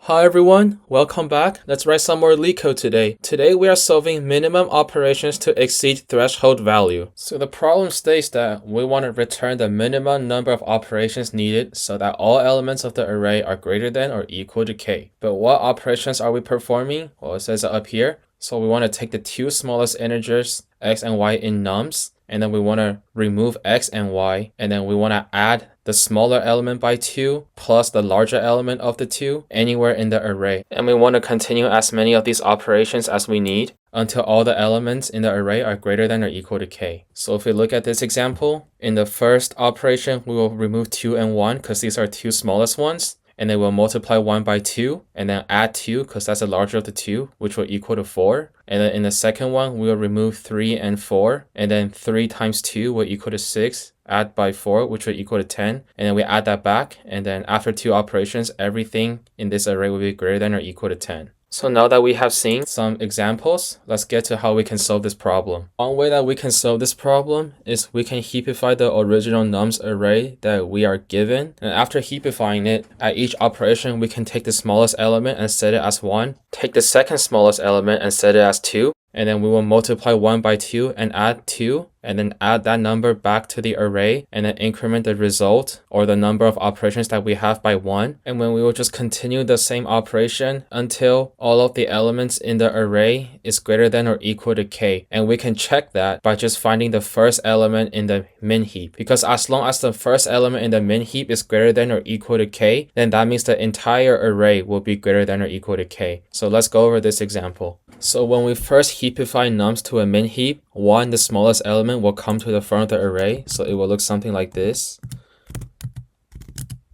Hi everyone, welcome back. Let's write some more Leetcode today. Today we are solving minimum operations to exceed threshold value. So the problem states that we want to return the minimum number of operations needed so that all elements of the array are greater than or equal to k. But what operations are we performing? Well, it says up here. So we want to take the two smallest integers, x and y in nums, and then we want to remove x and y, and then we want to add the smaller element by 2 plus the larger element of the 2 anywhere in the array. And we want to continue as many of these operations as we need until all the elements in the array are greater than or equal to k. So if we look at this example, in the first operation, we will remove 2 and 1 because these are two smallest ones. And then we'll multiply 1 by 2 and then add 2 because that's the larger of the two, which will equal to 4. And then in the second one, we will remove 3 and 4, and then 3 times 2 will equal to 6, add by 4, which will equal to 10. And then we add that back, and then after two operations, everything in this array will be greater than or equal to 10. So now that we have seen some examples, let's get to how we can solve this problem. One way that we can solve this problem is we can heapify the original nums array that we are given. And after heapifying it, at each operation, we can take the smallest element and set it as 1, take the second smallest element and set it as 2, and then we will multiply 1 by 2 and add 2, and then add that number back to the array, and then increment the result or the number of operations that we have by 1. And then we will just continue the same operation until all of the elements in the array is greater than or equal to k. And we can check that by just finding the first element in the min heap. Because as long as the first element in the min heap is greater than or equal to k, then that means the entire array will be greater than or equal to k. So let's go over this example. So when we first heapify nums to a min heap, 1, the smallest element, will come to the front of the array. So it will look something like this.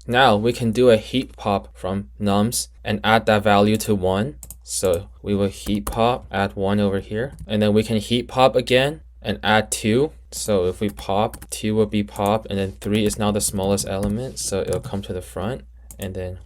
Now we can do a heap pop from nums and add that value to 1. So we will heap pop, add 1 over here. And then we can heap pop again and add 2. So if we pop, 2 will be pop, and then 3 is now the smallest element. So it'll come to the front, and then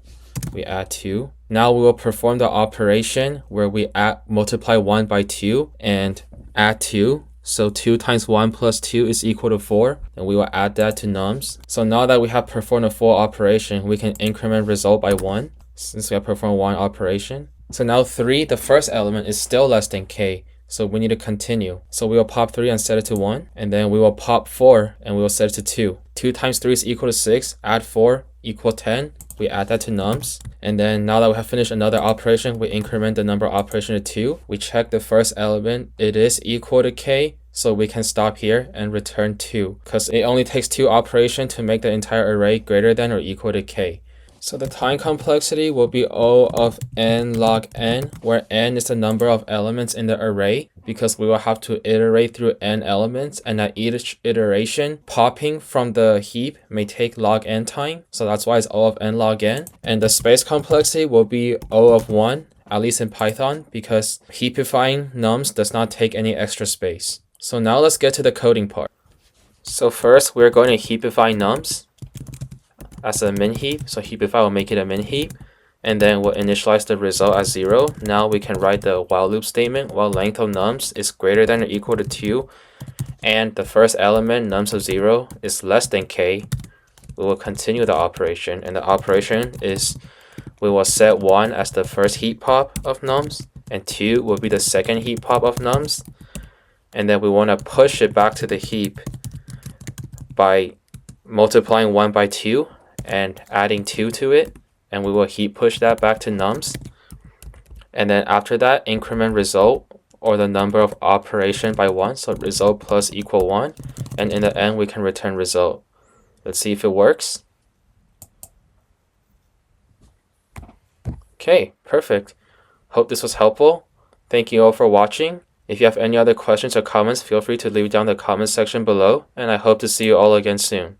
we add 2. Now we will perform the operation where we multiply 1 by 2 and add 2. So 2 times 1 plus 2 is equal to 4, and we will add that to nums. So now that we have performed a full operation, we can increment result by 1 since we have performed one operation. So now 3, the first element, is still less than k. So we need to continue. So we will pop 3 and set it to 1, and then we will pop 4 and we will set it to 2. 2 times 3 is equal to 6, add 4 equal 10. We add that to nums. And then now that we have finished another operation, we increment the number of operation to 2. We check the first element. It is equal to k. So we can stop here and return 2 because it only takes 2 operations to make the entire array greater than or equal to k. So the time complexity will be O of n log n, where n is the number of elements in the array, because we will have to iterate through n elements, and at each iteration, popping from the heap may take log n time. So that's why it's O of n log n. And the space complexity will be O of 1, at least in Python, because heapifying nums does not take any extra space. So now let's get to the coding part. So first, we're going to heapify nums as a min heap. So heapify will make it a min heap, and then we'll initialize the result as 0. Now we can write the while loop statement while length of nums is greater than or equal to 2, and the first element, nums of 0, is less than k. We will continue the operation, and the operation is we will set 1 as the first heap pop of nums, and 2 will be the second heap pop of nums, and then we want to push it back to the heap by multiplying 1 by 2 and adding 2 to it, and we will heap push that back to nums. And then after that, increment result or the number of operation by 1, so result plus equal 1, and in the end we can return result. Let's see if it works. Okay, perfect. Hope this was helpful. Thank you all for watching. If you have any other questions or comments, feel free to leave down in the comment section below, and I hope to see you all again soon.